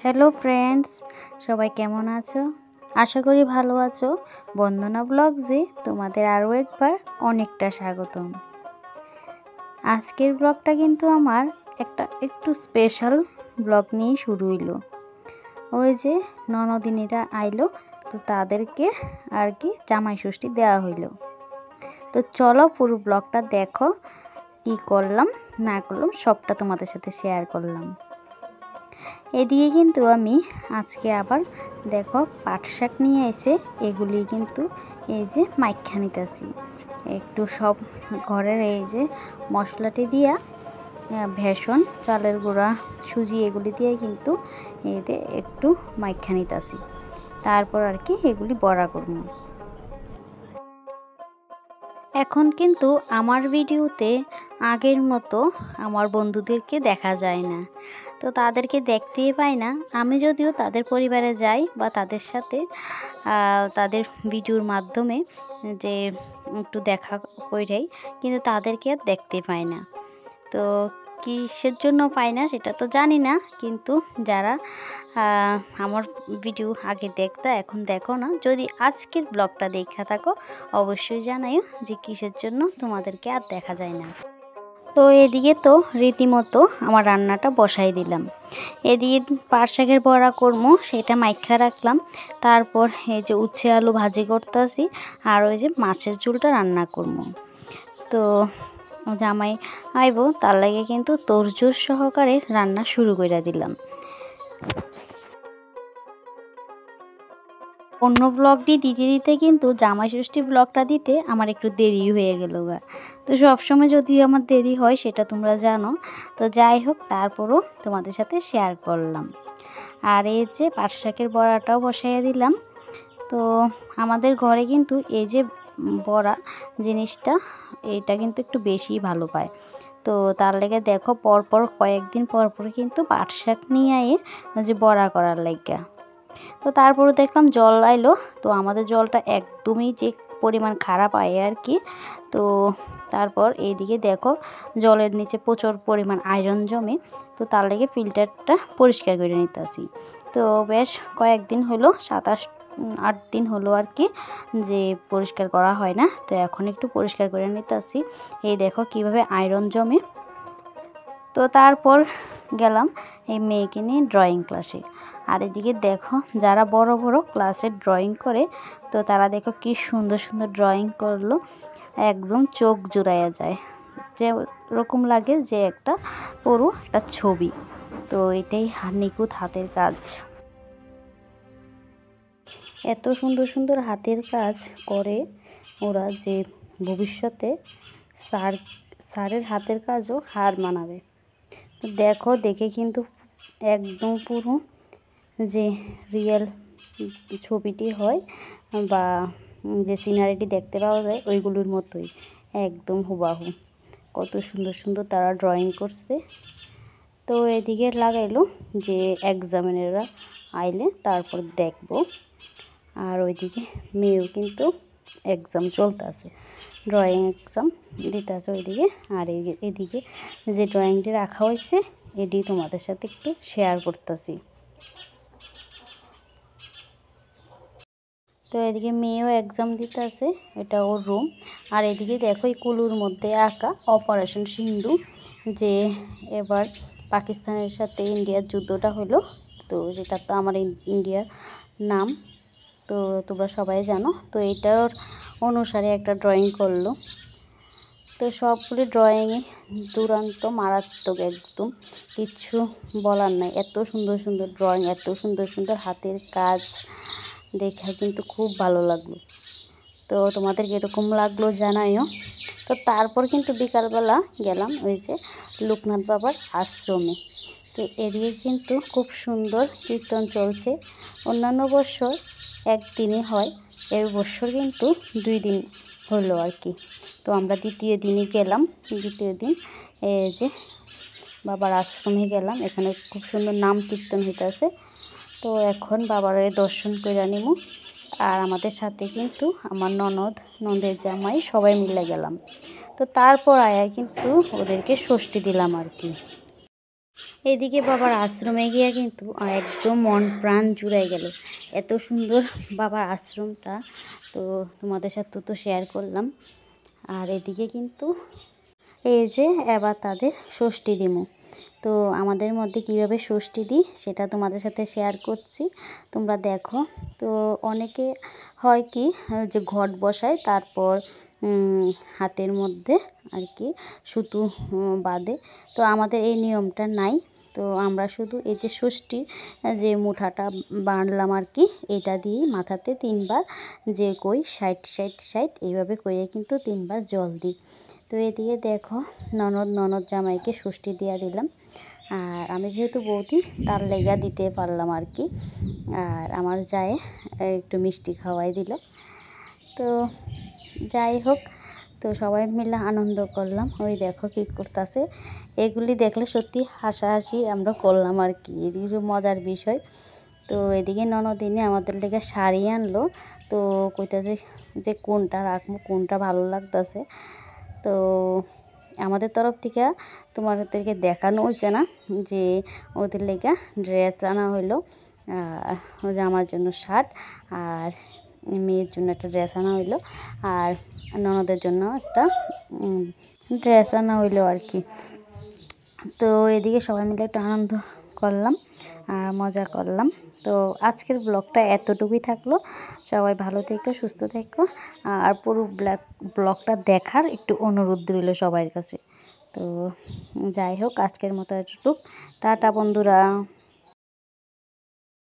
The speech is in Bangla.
হ্যালো ফ্রেন্ডস, সবাই কেমন আছো? আশা করি ভালো আছো। বন্দনা ব্লগসে তোমাদের আরও একবার অনেকটা স্বাগতম। আজকের ব্লগটা কিন্তু আমার একটু স্পেশাল ব্লগ নিয়ে শুরু হইলো। ওই যে ননদিনীরা আইলো, তো তাদেরকে আর কি জামাই ষষ্ঠী দেওয়া হইলো। তো চলো পুরো ব্লগটা দেখো, কি করলাম না করলাম সবটা তোমাদের সাথে শেয়ার করলাম। এদিকে কিন্তু আমি আজকে আবার দেখো পাট শাক নিয়ে এসে এগুলি কিন্তু এই যে মাইখা নিতেছি একটু সব ঘরের এই যে মশলাটি দিয়া ভেষণ, চালের গুঁড়া, সুজি এগুলি দিয়ে কিন্তু এতে একটু মাইখা নিতেছি। তারপর আর কি এগুলি বড়া করব। এখন কিন্তু আমার ভিডিওতে আগের মতো আমার বন্ধুদেরকে দেখা যায় না, তো তাদেরকে দেখতেই পাই না। আমি যদিও তাদের পরিবারে যাই বা তাদের সাথে তাদের ভিডিওর মাধ্যমে যে একটু দেখা কইরাই, কিন্তু তাদেরকে আর দেখতে পাই না। তো কিসের জন্য পাই না সেটা তো জানি না, কিন্তু যারা আমার ভিডিও আগে দেখতো এখন দেখো না, যদি আজকের ব্লগটা দেখা থাকো অবশ্যই জানাইও যে কিসের জন্য তোমাদেরকে আর দেখা যায় না। তো এদিকে তো রীতিমতো আমার রান্নাটা বসাই দিলাম। এদিকে পাট শাকের বড়া করবো, সেটা মাইখা রাখলাম। তারপর এই যে উচ্ছে আলু ভাজি করতেছি, আর ওই যে মাছের ঝোলটা রান্না করবো। তো জামাই আইব, তার লাগে কিন্তু তোড়জোড় সহকারে রান্না শুরু করে দিলাম। অন্য ব্লগটি দিতে কিন্তু জামাই ষষ্ঠী ব্লগটা দিতে আমার একটু দেরি হয়ে গেল গা। তো সবসময় যদি আমার দেরি হয় সেটা তোমরা জানো। তো যাই হোক, তারপরও তোমাদের সাথে শেয়ার করলাম। আর এই যে পাট শাকের বড়াটাও বসাইয়া দিলাম। তো আমাদের ঘরে কিন্তু এই যে বড়া জিনিসটা, এটা কিন্তু একটু বেশি ভালো পায়। তো তার লেগে দেখো পরপর কয়েকদিন পরপর কিন্তু পাট শাক নিয়ে আয়ে যে বড়া করার লাগা। তো তারপরে দেখলাম জল আইলো। তো আমাদের জলটা একদমই যে পরিমাণ খারাপ আয় আর কি। তো তারপর এইদিকে দেখো জলের নিচে প্রচুর পরিমাণ আয়রন জমে। তো তার লেগে ফিল্টারটা পরিষ্কার করে নিতেছি। তো বেশ কয়েকদিন হলো, 7-8 দিন হলো আর কি যে পরিষ্কার করা হয় না। তো এখন একটু পরিষ্কার করে নিতেছি। এই দেখো কিভাবে আয়রন জমে। তো তারপর গেলাম এই মেয়েকে নিয়ে ড্রয়িং ক্লাসে। আর এদিকে দেখো যারা বড় বড় ক্লাসে ড্রয়িং করে, তো তারা দেখো কি সুন্দর সুন্দর ড্রয়িং করলো, একদম চোখ জুড়াইয়া যায়, যে রকম লাগে যে একটা পুরো একটা ছবি। তো এটাই নিখুঁত হাতের কাজ। এত সুন্দর সুন্দর হাতের কাজ করে ওরা যে ভবিষ্যতে স্যারের হাতের কাজও হার মানাবে। দেখো দেখে কিন্তু একদম পুরো যে রিয়েল ছবিটি হয় বা যে সিনারিটি দেখতে পাওয়া যায় ওইগুলোর মতোই একদম হুবাহু। কত সুন্দর সুন্দর তারা ড্রয়িং করছে। তো এদিকে লাগাইলো যে এক্সামিনাররা আইলে তারপর দেখবো। আর ওইদিকে মেয়েও কিন্তু এক্সাম চলতেছে, ড্রয়িং এক্সাম দিতে আছে ওইদিকে। আর এদিকে যে ড্রয়িংটি রাখা হয়েছে এটি তোমাদের সাথে একটু শেয়ার করতেছি। তো এদিকে মেয়েও এক্সাম দিতে আছে, এটা ওর রুম। আর এদিকে দেখো এই কুলুর মধ্যে আঁকা অপারেশন সিন্ধু, যে এবার পাকিস্তানের সাথে ইন্ডিয়ার যুদ্ধটা হলো। তো যেটা তো আমার ইন্ডিয়ার নাম, তো তোমরা সবাই জানো। তো এটার অনুসারে একটা ড্রয়িং করলো। তো সবগুলি ড্রয়িংয়ে দুরন্ত মারাত্মক, একদম কিচ্ছু বলার নাই। এত সুন্দর সুন্দর ড্রয়িং, এত সুন্দর সুন্দর হাতের কাজ দেখে কিন্তু খুব ভালো লাগলো। তো তোমাদের কীরকম লাগলো জানাইও। তো তারপর কিন্তু বিকালবেলা গেলাম ওই যে লোকনাথ বাবার আশ্রমে। তো এদিকে কিন্তু খুব সুন্দর কীর্তন চলছে। অন্যান্য বছর একদিনই হয়, এর বছর কিন্তু 2 দিন হলো আর কি। তো আমরা দ্বিতীয় দিনই গেলাম। দ্বিতীয় দিন এই যে বাবার আশ্রমে গেলাম, এখানে খুব সুন্দর নাম কীর্তন হইতেছে। তো এখন বাবার দর্শন করে নিব। আর আমাদের সাথে কিন্তু আমার ননদের জামাই সবাই মিলে গেলাম। তো তারপর আয়া কিন্তু ওদেরকে ষষ্ঠী দিলাম আর কি। এদিকে বাবার আশ্রমে গিয়ে কিন্তু একদম মন প্রাণ জুড়াই গেল। এত সুন্দর বাবার আশ্রমটা, তো তোমাদের সাথে তো শেয়ার করলাম। আর এদিকে কিন্তু এই যে এবার তাদের ষষ্ঠী দিমু, তো আমাদের মধ্যে কিভাবে ষষ্ঠী দিই সেটা তোমাদের সাথে শেয়ার করছি, তোমরা দেখো। তো অনেকে হয় কি যে ঘট বসায়, তারপর হাতের মধ্যে আর কি সুতো বাঁধে। তো আমাদের এই নিয়মটা নাই। তো আমরা শুধু এই যে ষষ্ঠী যে মুঠাটা বাঁধলাম আর কি, এটা দিয়েই মাথাতে 3বার যে কই 60 এইভাবে কইয়ে কিন্তু 3বার জল দিই। তো এদিকে দেখো ননদ জামাইকে ষষ্ঠী দিয়া দিলাম। আর আমি যেহেতু বৌদি, তার লেগা দিতে পারলাম আর কি। আর আমার যায় একটু মিষ্টি খাওয়াই দিল। তো যাই হোক, তো সবাই মিলে আনন্দ করলাম। ওই দেখো কী করতেছে, এগুলি দেখলে সত্যি হাসাহাসি আমরা করলাম আর কি, এটি মজার বিষয়। তো এদিকে ননদিনী আমাদের লেগে শাড়ি আনলো, তো কইতাছে যে কোনটা রাখবো, কোনটা ভালো লাগতেছে। তো আমাদের তরফ থেকে তোমাদেরকে দেখানো হয়েছে না যে ওদের লেগে ড্রেস আনা হইলো, যে আমার জন্য শার্ট, আর মেয়ের জন্য একটা ড্রেস আনা হইলো, আর ননদের জন্য একটা ড্রেস আনা হইলো আর কি। তো এদিকে সবাই মিলে একটু আনন্দ করলাম আর মজা করলাম। তো আজকের ব্লগটা এতটুকুই থাকলো। সবাই ভালো থেকো, সুস্থ থেকো, আর পুরো ব্লগটা দেখার একটু অনুরোধ রইল সবার কাছে। তো যাই হোক, আজকের মতো এতটুকু। টাটা বন্ধুরা।